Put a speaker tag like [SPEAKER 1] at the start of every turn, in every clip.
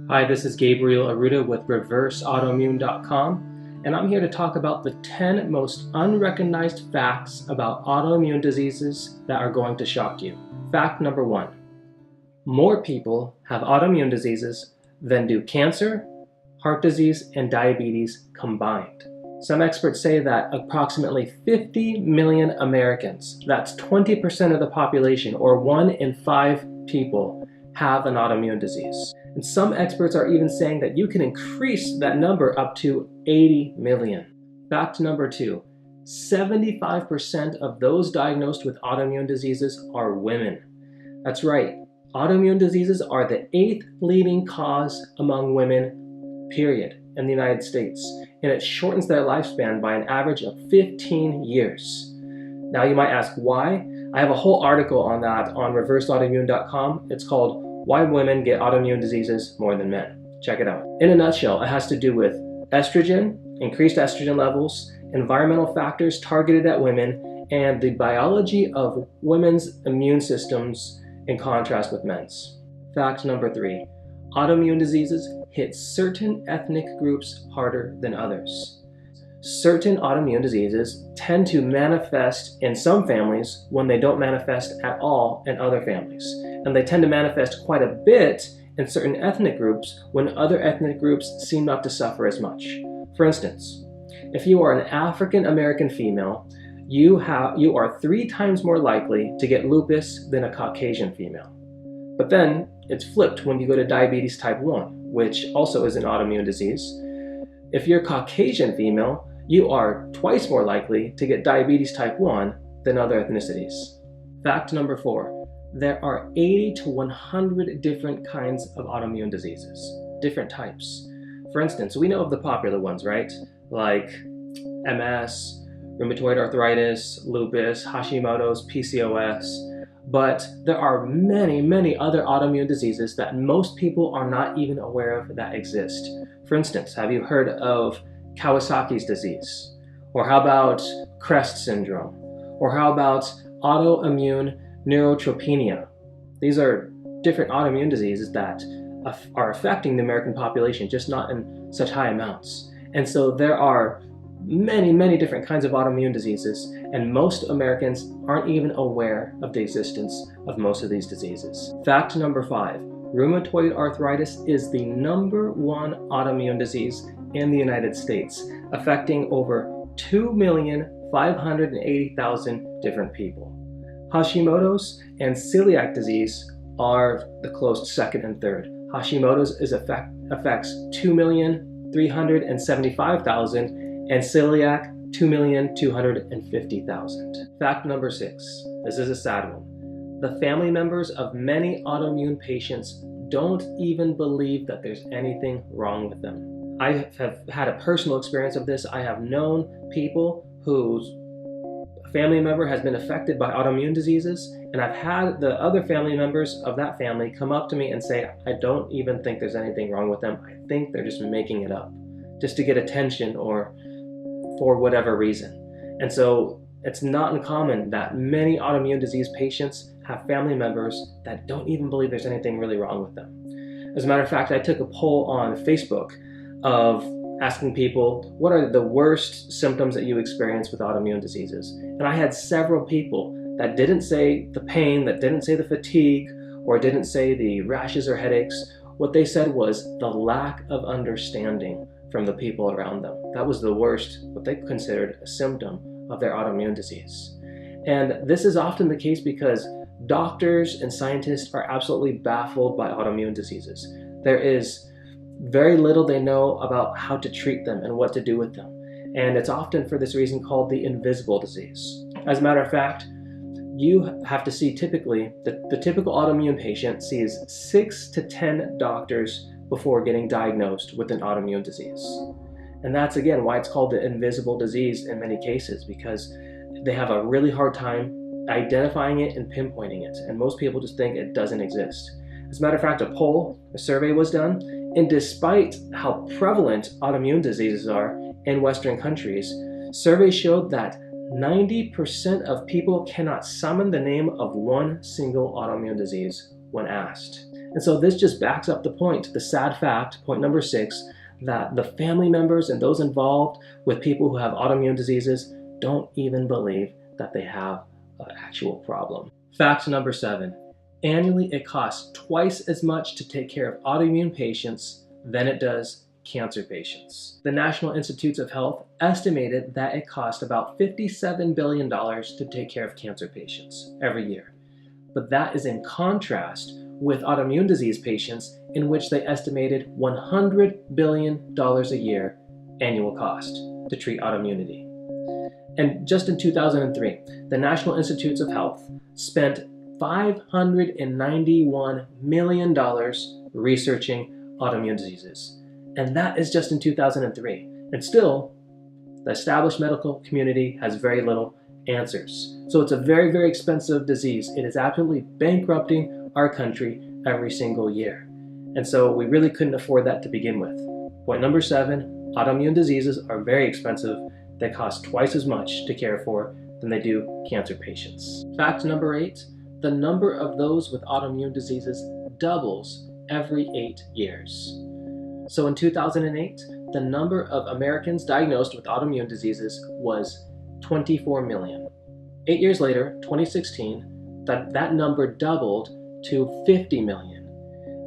[SPEAKER 1] Hi, this is Gabriel Arruda with ReverseAutoimmune.com, and I'm here to talk about the 10 most unrecognized facts about autoimmune diseases that are going to shock you. Fact number 1. More people have autoimmune diseases than do cancer, heart disease, and diabetes combined. Some experts say that approximately 50 million Americans, that's 20% of the population, or 1 in 5 people, have an autoimmune disease. And some experts are even saying that you can increase that number up to 80 million. Fact number 2, 75% of those diagnosed with autoimmune diseases are women. That's right, autoimmune diseases are the 8th leading cause among women, period, in the United States. And it shortens their lifespan by an average of 15 years. Now you might ask why? I have a whole article on that on ReverseAutoimmune.com. It's called Why Women Get Autoimmune Diseases More Than Men. Check it out. In a nutshell, it has to do with estrogen, increased estrogen levels, environmental factors targeted at women, and the biology of women's immune systems in contrast with men's. Fact number 3, autoimmune diseases hit certain ethnic groups harder than others. Certain autoimmune diseases tend to manifest in some families when they don't manifest at all in other families. And they tend to manifest quite a bit in certain ethnic groups when other ethnic groups seem not to suffer as much. For instance, if you are an African American female, you are 3 times more likely to get lupus than a Caucasian female. But then it's flipped when you go to diabetes type 1, which also is an autoimmune disease. If you're Caucasian female, you are twice more likely to get diabetes type 1 than other ethnicities. Fact number 4, there are 80 to 100 different kinds of autoimmune diseases, different types. For instance, we know of the popular ones, right? Like MS, rheumatoid arthritis, lupus, Hashimoto's, PCOS. But there are many, many other autoimmune diseases that most people are not even aware of that exist. For instance, have you heard of Kawasaki's disease? Or how about CREST syndrome? Or how about autoimmune neurotropenia? These are different autoimmune diseases that are affecting the American population, just not in such high amounts. And so there are many, many different kinds of autoimmune diseases, and most Americans aren't even aware of the existence of most of these diseases. Fact number 5, rheumatoid arthritis is the #1 autoimmune disease in the United States, affecting over 2,580,000 different people. Hashimoto's and celiac disease are the close second and third. Hashimoto's affects 2,375,000 and celiac 2,250,000. Fact number 6, this is a sad one. The family members of many autoimmune patients don't even believe that there's anything wrong with them. I have had a personal experience of this. I have known people whose family member has been affected by autoimmune diseases, and I've had the other family members of that family come up to me and say, I don't even think there's anything wrong with them. I think they're just making it up just to get attention or for whatever reason. And so it's not uncommon that many autoimmune disease patients have family members that don't even believe there's anything really wrong with them. As a matter of fact, I took a poll on Facebook of asking people, what are the worst symptoms that you experience with autoimmune diseases? And I had several people that didn't say the pain, that didn't say the fatigue, or didn't say the rashes or headaches. What they said was the lack of understanding from the people around them. That was the worst, what they considered a symptom of their autoimmune disease. And this is often the case because doctors and scientists are absolutely baffled by autoimmune diseases. There is very little they know about how to treat them and what to do with them. And it's often for this reason called the invisible disease. As a matter of fact, you have to see typically, the typical autoimmune patient sees 6 to 10 doctors before getting diagnosed with an autoimmune disease. And that's again why it's called the invisible disease in many cases, because they have a really hard time identifying it and pinpointing it. And most people just think it doesn't exist. As a matter of fact, a survey was done, and despite how prevalent autoimmune diseases are in Western countries, surveys showed that 90% of people cannot summon the name of one single autoimmune disease when asked. And so this just backs up the point, the sad fact, point number 6, that the family members and those involved with people who have autoimmune diseases don't even believe that they have an actual problem. Fact number 7, annually it costs twice as much to take care of autoimmune patients than it does cancer patients. The National Institutes of Health estimated that it cost about $57 billion to take care of cancer patients every year. But that is in contrast with autoimmune disease patients, in which they estimated $100 billion a year annual cost to treat autoimmunity. And just in 2003, the National Institutes of Health spent $591 million researching autoimmune diseases. And that is just in 2003. And still, the established medical community has very little answers. So it's a very, very expensive disease. It is absolutely bankrupting our country every single year. And so we really couldn't afford that to begin with. Point number 7, autoimmune diseases are very expensive. They cost twice as much to care for than they do cancer patients. Fact number 8, the number of those with autoimmune diseases doubles every 8 years. So in 2008, the number of Americans diagnosed with autoimmune diseases was 24 million. 8 years later, 2016, that number doubled to 50 million.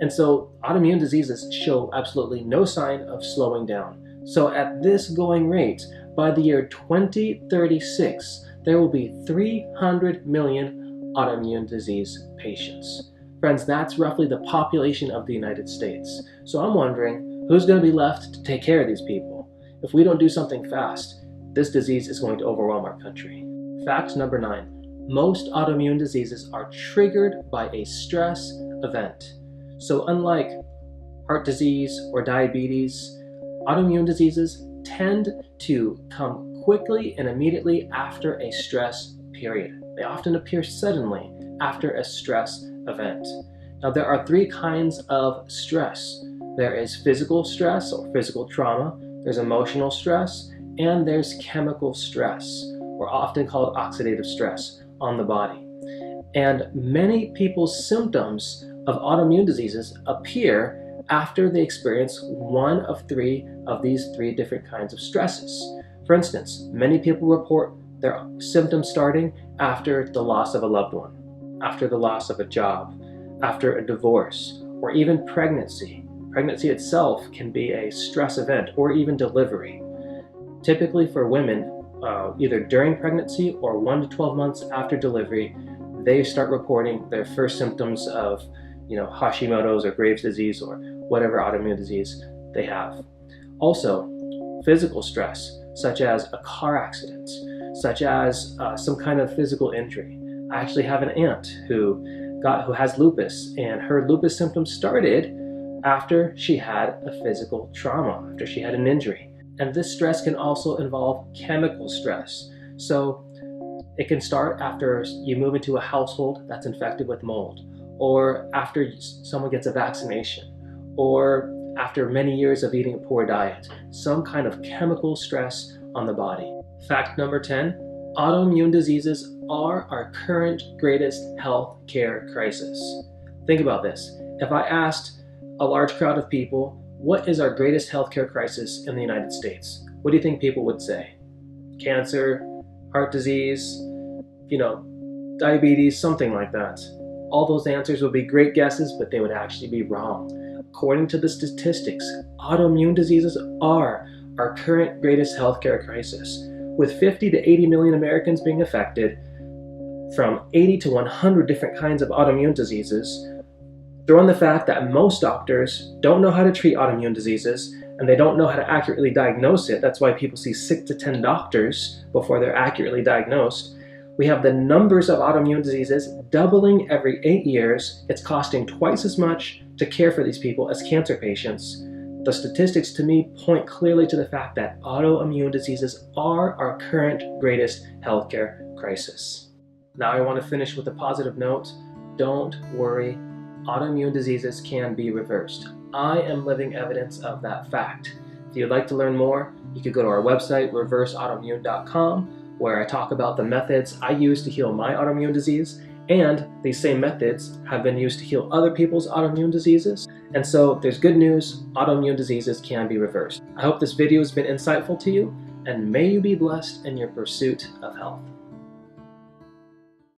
[SPEAKER 1] And so autoimmune diseases show absolutely no sign of slowing down. So at this going rate, by the year 2036, there will be 300 million autoimmune disease patients. Friends, that's roughly the population of the United States. So I'm wondering, who's going to be left to take care of these people? If we don't do something fast, this disease is going to overwhelm our country. Fact number 9. Most autoimmune diseases are triggered by a stress event. So unlike heart disease or diabetes, autoimmune diseases tend to come quickly and immediately after a stress period. They often appear suddenly after a stress event. Now there are 3 kinds of stress. There is physical stress or physical trauma, there's emotional stress, and there's chemical stress, or often called oxidative stress on the body. And many people's symptoms of autoimmune diseases appear after they experience one of 3 of these 3 different kinds of stresses. For instance, many people report their symptoms starting after the loss of a loved one, after the loss of a job, after a divorce, or even pregnancy. Pregnancy itself can be a stress event, or even delivery. Typically for women, either during pregnancy or 1 to 12 months after delivery, they start reporting their first symptoms of Hashimoto's or Graves' disease or whatever autoimmune disease they have. Also, physical stress, such as a car accident, such as some kind of physical injury. I actually have an aunt who has lupus, and her lupus symptoms started after she had a physical trauma, after she had an injury. And this stress can also involve chemical stress. So it can start after you move into a household that's infected with mold, or after someone gets a vaccination, or after many years of eating a poor diet, some kind of chemical stress on the body. Fact number 10, autoimmune diseases are our current greatest health care crisis. Think about this. If I asked a large crowd of people, what is our greatest healthcare crisis in the United States? What do you think people would say? Cancer, heart disease, diabetes, something like that. All those answers would be great guesses, but they would actually be wrong. According to the statistics, autoimmune diseases are our current greatest healthcare crisis, with 50 to 80 million Americans being affected from 80 to 100 different kinds of autoimmune diseases. Throw in the fact that most doctors don't know how to treat autoimmune diseases, and they don't know how to accurately diagnose it. That's why people see 6 to 10 doctors before they're accurately diagnosed. We have the numbers of autoimmune diseases doubling every 8 years. It's costing twice as much to care for these people as cancer patients. The statistics to me point clearly to the fact that autoimmune diseases are our current greatest healthcare crisis. Now I want to finish with a positive note. Don't worry. Autoimmune diseases can be reversed. I am living evidence of that fact. If you'd like to learn more, you could go to our website, reverseautoimmune.com, where I talk about the methods I use to heal my autoimmune disease And these same methods have been used to heal other people's autoimmune diseases. And so there's good news, autoimmune diseases can be reversed. I hope this video has been insightful to you, and may you be blessed in your pursuit of health.